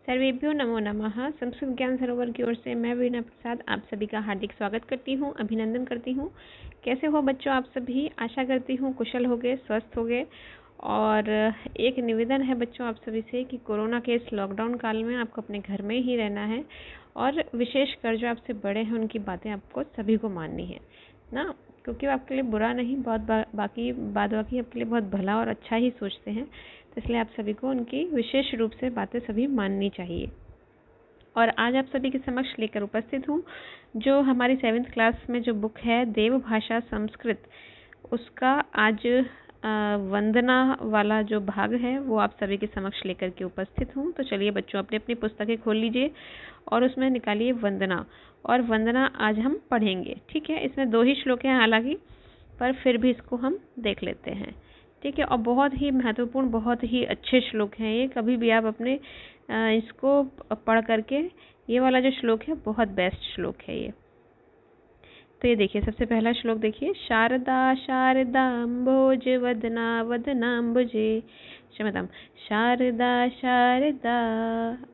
सर्वेभ्यो नमो नमः। संस्कृत ज्ञान सरोवर की ओर से मैं वीणा प्रसाद आप सभी का हार्दिक स्वागत करती हूँ, अभिनंदन करती हूँ। कैसे हो बच्चों आप सभी? आशा करती हूँ कुशल होगे, स्वस्थ होगे। और एक निवेदन है बच्चों आप सभी से कि कोरोना के इस लॉकडाउन काल में आपको अपने घर में ही रहना है और विशेषकर जो आपसे बड़े हैं उनकी बातें आपको सभी को माननी है ना, क्योंकि वो आपके लिए बुरा नहीं, बहुत बाकी आपके लिए बहुत भला और अच्छा ही सोचते हैं। तो इसलिए आप सभी को उनकी विशेष रूप से बातें सभी माननी चाहिए। और आज आप सभी के समक्ष लेकर उपस्थित हूँ जो हमारी 7th क्लास में जो बुक है देव भाषा संस्कृत, उसका आज वंदना वाला जो भाग है वो आप सभी के समक्ष लेकर के उपस्थित हूँ। तो चलिए बच्चों अपनी अपनी पुस्तकें खोल लीजिए और उसमें निकालिए वंदना, और वंदना आज हम पढ़ेंगे। ठीक है, इसमें 2 ही श्लोक हैं हालांकि, पर फिर भी इसको हम देख लेते हैं। ठीक है, और बहुत ही महत्वपूर्ण, बहुत ही अच्छे श्लोक हैं ये। कभी भी आप अपने इसको पढ़ करके, ये वाला जो श्लोक है बहुत बेस्ट श्लोक है ये। तो ये देखिए, सबसे पहला श्लोक देखिए, शारदा शारदाम्भोज वदना वदनाम्बुजे, क्षम्यतां, शारदा शारदा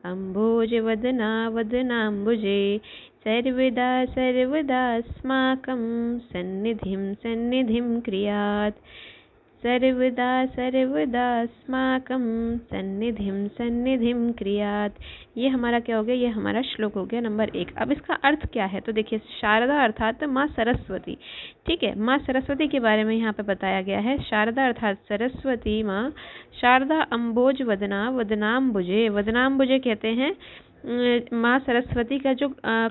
अम्भोज वदना वदनाम्बुजे, सर्वदा सर्वदास्माकं सन्निधिं सन्निधिं क्रियात्, सर्वदा सर्वदास्माकं सन्निधिं सन्निधिं क्रियात्। ये हमारा क्या हो गया? ये हमारा श्लोक हो गया नंबर 1। अब इसका अर्थ क्या है? तो देखिए, शारदा अर्थात माँ सरस्वती। ठीक है, माँ सरस्वती के बारे में यहाँ पे बताया गया है। शारदा अर्थात सरस्वती माँ। शारदा अम्बोज वदना वदनाम्बुजे, वदनाम्बुजे कहते हैं माँ सरस्वती का जो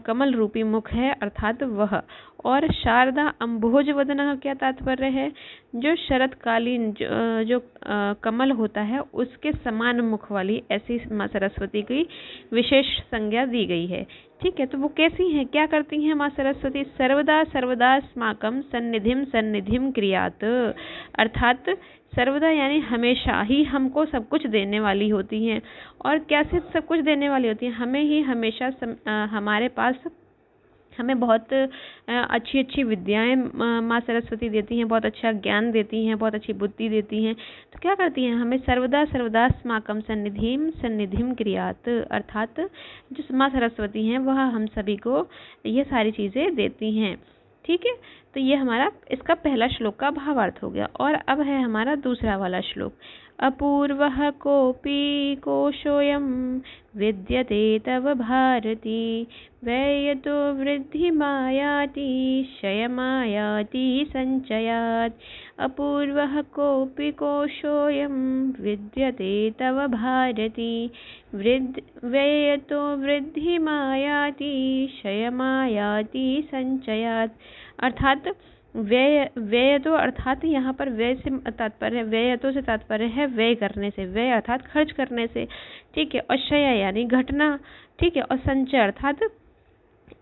कमल रूपी मुख है अर्थात वह। और शारदा अम्भोज वदना का क्या तात्पर्य है? जो शरतकालीन जो कमल होता है उसके समान मुख वाली ऐसी माँ सरस्वती की विशेष संज्ञा दी गई है। ठीक है, तो वो कैसी हैं, क्या करती हैं माँ सरस्वती? सर्वदा सर्वदा स्माकम सन्निधिम सन्निधिम क्रियात, अर्थात सर्वदा यानी हमेशा ही हमको सब कुछ देने वाली होती हैं। और कैसे सब कुछ देने वाली होती हैं? हमें ही हमेशा हमारे पास हमें बहुत अच्छी अच्छी विद्याएं माँ सरस्वती देती हैं, बहुत अच्छा ज्ञान देती हैं, बहुत अच्छी बुद्धि देती हैं। तो क्या करती हैं? हमें सर्वदा सर्वदा स्माकम सन्निधिम सन्निधिम क्रियात, अर्थात जो माँ सरस्वती हैं वह हम सभी को ये सारी चीज़ें देती हैं। ठीक है, तो ये हमारा इसका पहला श्लोक का भावार्थ हो गया। और अब है हमारा दूसरा वाला श्लोक, अपूर्वः कोऽपि कोशोऽयं विद्यते तव भारती, व्ययतो वृद्धिमायाति क्षयमायाति सञ्चयात्। अपूर्वः कोऽपि कोशोऽयं विद्यते तव भारती, व्ययतो वृद्धिमायाति क्षयमायाति सञ्चयात्। अर्थात व्यय तो अर्थात यहाँ पर व्यय से तात्पर्य, व्ययतो से तात्पर्य है व्यय करने से, व्यय अर्थात खर्च करने से। ठीक है, और क्षय यानी घटना। ठीक है, और संचय अर्थात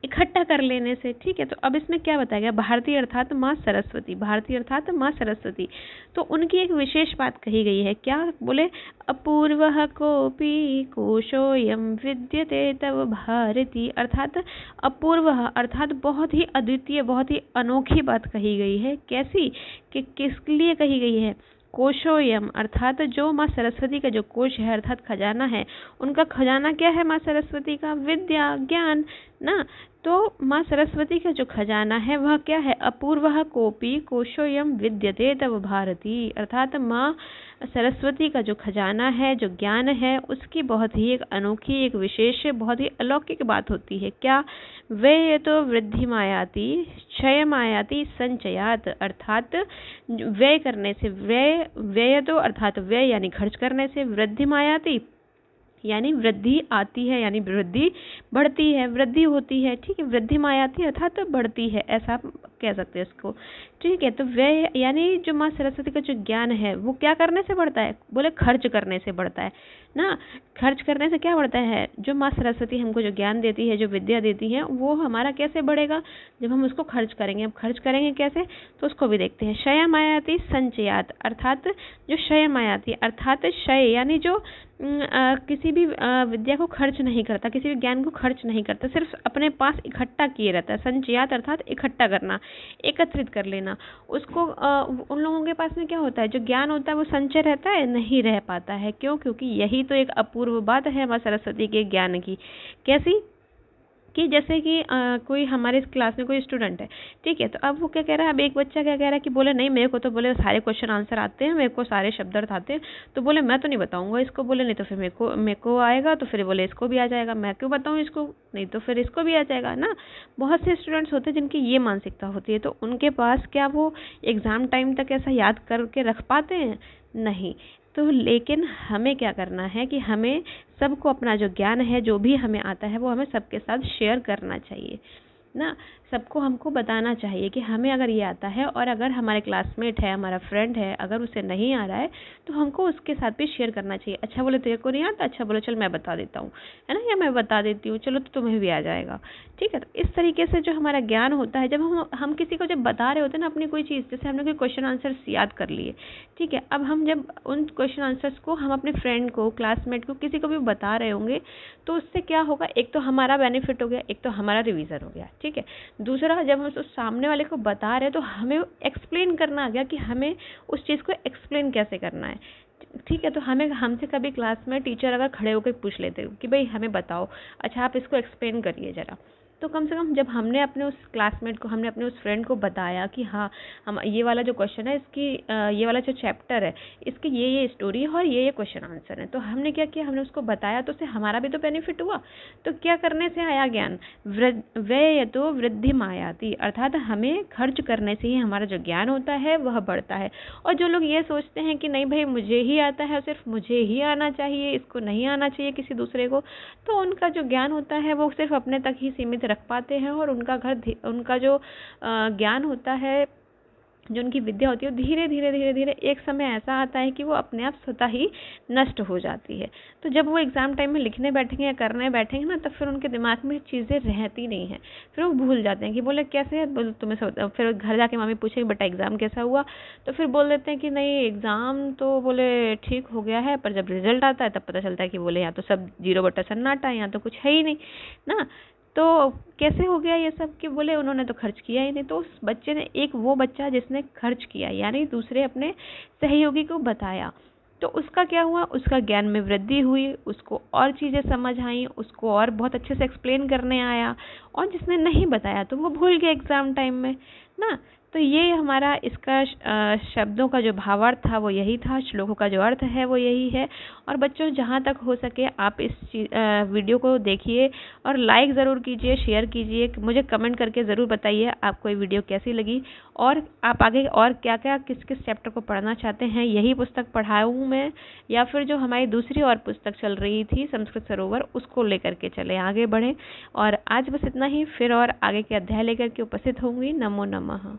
इकट्ठा कर लेने से। ठीक है, तो अब इसमें क्या बताया गया? भारती अर्थात माँ सरस्वती, भारती अर्थात माँ सरस्वती। तो उनकी एक विशेष बात कही गई है। क्या बोले? अपूर्वः कोऽपि कोशोऽयं विद्यते तव भारती, अर्थात अपूर्वः अर्थात बहुत ही अद्वितीय, बहुत ही अनोखी बात कही गई है। कैसी? कि किसके लिए कही गई है? कोशोयम अर्थात जो माँ सरस्वती का जो कोश है अर्थात खजाना है, उनका खजाना क्या है माँ सरस्वती का? विद्या, ज्ञान ना। तो माँ सरस्वती का जो खजाना है वह क्या है? अपूर्वः कोऽपि कोशोयम विद्यते तव भारती, अर्थात माँ सरस्वती का जो खजाना है, जो ज्ञान है, उसकी बहुत ही एक अनोखी, एक विशेष, बहुत ही अलौकिक बात होती है। क्या? व्ययतो वृद्धिमायाति क्षयमायाति संचयात्, अर्थात व्यय करने से, व्ययतो अर्थात व्यय यानी खर्च करने से, वृद्धिमायाति यानी वृद्धि आती है, यानी वृद्धि बढ़ती है, वृद्धि होती है। ठीक है, वृद्धि मायाती अर्थात बढ़ती है, ऐसा आप कह सकते हैं इसको। ठीक है, तो व्यय यानी जो माँ सरस्वती का जो ज्ञान है वो क्या करने से बढ़ता है? बोले खर्च करने से बढ़ता है ना। खर्च करने से क्या बढ़ता है? जो माँ सरस्वती हमको जो ज्ञान देती है, जो विद्या देती है, वो हमारा कैसे बढ़ेगा? जब हम उसको खर्च करेंगे। अब खर्च करेंगे कैसे? तो उसको भी देखते हैं। क्षय मायाती संचयात, अर्थात जो क्षय मायाती अर्थात क्षय यानी जो किसी भी विद्या को खर्च नहीं करता, किसी भी ज्ञान को खर्च नहीं करता, सिर्फ अपने पास इकट्ठा किए रहता है। संचयात अर्थात इकट्ठा करना, एकत्रित कर लेना। उसको उन लोगों के पास में क्या होता है? जो ज्ञान होता है वो संचय रहता है, नहीं रह पाता है। क्यों? क्योंकि यही तो एक अपूर्व बात है माँ सरस्वती के ज्ञान की। कैसी? कि जैसे कि कोई हमारे क्लास में कोई स्टूडेंट है, ठीक है, तो अब वो क्या कह रहा है, अब एक बच्चा क्या कह रहा है कि बोले नहीं मेरे को तो बोले सारे क्वेश्चन आंसर आते हैं, मेरे को सारे शब्दार्थ आते हैं, तो बोले मैं तो नहीं बताऊंगा इसको, बोले नहीं तो फिर मेरे को आएगा, तो फिर बोले इसको भी आ जाएगा, मैं क्यों बताऊं इसको, नहीं तो फिर इसको भी आ जाएगा ना। बहुत से स्टूडेंट्स होते हैं जिनकी ये मानसिकता होती है, तो उनके पास क्या वो एग्जाम टाइम तक ऐसा याद करके रख पाते हैं? नहीं। तो लेकिन हमें क्या करना है कि हमें सबको अपना जो ज्ञान है, जो भी हमें आता है, वो हमें सबके साथ शेयर करना चाहिए ना। सबको हमको बताना चाहिए कि हमें अगर ये आता है, और अगर हमारे क्लासमेट है, हमारा फ्रेंड है, अगर उसे नहीं आ रहा है तो हमको उसके साथ भी शेयर करना चाहिए। अच्छा बोले तेरे को नहीं आता, अच्छा बोलो चल मैं बता देता हूँ, है ना, या मैं बता देती हूँ, चलो तो तुम्हें भी आ जाएगा, ठीक है। तो इस तरीके से जो हमारा ज्ञान होता है, जब हम किसी को जब बता रहे होते हैं ना अपनी कोई चीज़, जैसे हमने कोई क्वेश्चन आंसर्स याद कर लिए, ठीक है, अब हम जब उन क्वेश्चन आंसर्स को हम अपने फ्रेंड को, क्लासमेट को, किसी को भी बता रहे होंगे, तो उससे क्या होगा, एक तो हमारा बेनिफिट हो गया, एक तो हमारा रिवीजन हो गया, ठीक है। दूसरा, जब हम उस सामने वाले को बता रहे हैं तो हमें एक्सप्लेन करना आ गया कि हमें उस चीज़ को एक्सप्लेन कैसे करना है, ठीक है। तो हमें हमसे कभी क्लास में टीचर अगर खड़े होकर पूछ लेते कि भाई हमें बताओ, अच्छा आप इसको एक्सप्लेन करिए ज़रा, तो कम से कम जब हमने अपने उस क्लासमेट को, हमने अपने उस फ्रेंड को बताया कि हाँ हम ये वाला जो क्वेश्चन है, इसकी ये वाला जो चैप्टर है, इसकी ये स्टोरी है और ये क्वेश्चन आंसर है, तो हमने क्या किया, हमने उसको बताया, तो उससे हमारा भी तो बेनिफिट हुआ। तो क्या करने से आया ज्ञान? व्यय तो वृद्धि मायाति, अर्थात हमें खर्च करने से ही हमारा जो ज्ञान होता है वह बढ़ता है। और जो लोग ये सोचते हैं कि नहीं भाई मुझे ही आता है, सिर्फ मुझे ही आना चाहिए, इसको नहीं आना चाहिए किसी दूसरे को, तो उनका जो ज्ञान होता है वो सिर्फ अपने तक ही सीमित रख पाते हैं, और उनका जो ज्ञान होता है, जो उनकी विद्या होती है, धीरे धीरे धीरे धीरे एक समय ऐसा आता है कि वो अपने आप स्वतः ही नष्ट हो जाती है। तो जब वो एग्जाम टाइम में लिखने बैठेंगे या करने बैठेंगे ना, तब फिर उनके दिमाग में चीज़ें रहती नहीं है, फिर वो भूल जाते हैं कि बोले कैसे है, बोले तुम्हें, फिर घर जाके मम्मी पूछेगी बेटा एग्जाम कैसा हुआ, तो फिर बोल देते हैं कि नहीं एग्जाम तो बोले ठीक हो गया है, पर जब रिजल्ट आता है तब पता चलता है कि बोले यहाँ तो सब 0 बटा सन्नाटा है, यहाँ तो कुछ है ही नहीं ना। तो कैसे हो गया ये सब, कि बोले उन्होंने तो खर्च किया ही नहीं। तो उस बच्चे ने, एक वो बच्चा जिसने खर्च किया, यानी दूसरे अपने सहयोगी को बताया, तो उसका क्या हुआ, उसका ज्ञान में वृद्धि हुई, उसको और चीज़ें समझ आई, उसको और बहुत अच्छे से एक्सप्लेन करने आया, और जिसने नहीं बताया तो वो भूल गया एग्जाम टाइम में ना। तो ये हमारा इसका शब्दों का जो भावार्थ था वो यही था, श्लोकों का जो अर्थ है वो यही है। और बच्चों जहाँ तक हो सके आप इस वीडियो को देखिए और लाइक ज़रूर कीजिए, शेयर कीजिए, मुझे कमेंट करके ज़रूर बताइए आपको ये वीडियो कैसी लगी, और आप आगे और क्या क्या किस किस चैप्टर को पढ़ना चाहते हैं, यही पुस्तक पढ़ाऊँ मैं, या फिर जो हमारी दूसरी और पुस्तक चल रही थी संस्कृत सरोवर, उसको लेकर के चले आगे बढ़ें। और आज बस इतना ही, फिर और आगे के अध्याय लेकर के उपस्थित होंगी। नमो नमः।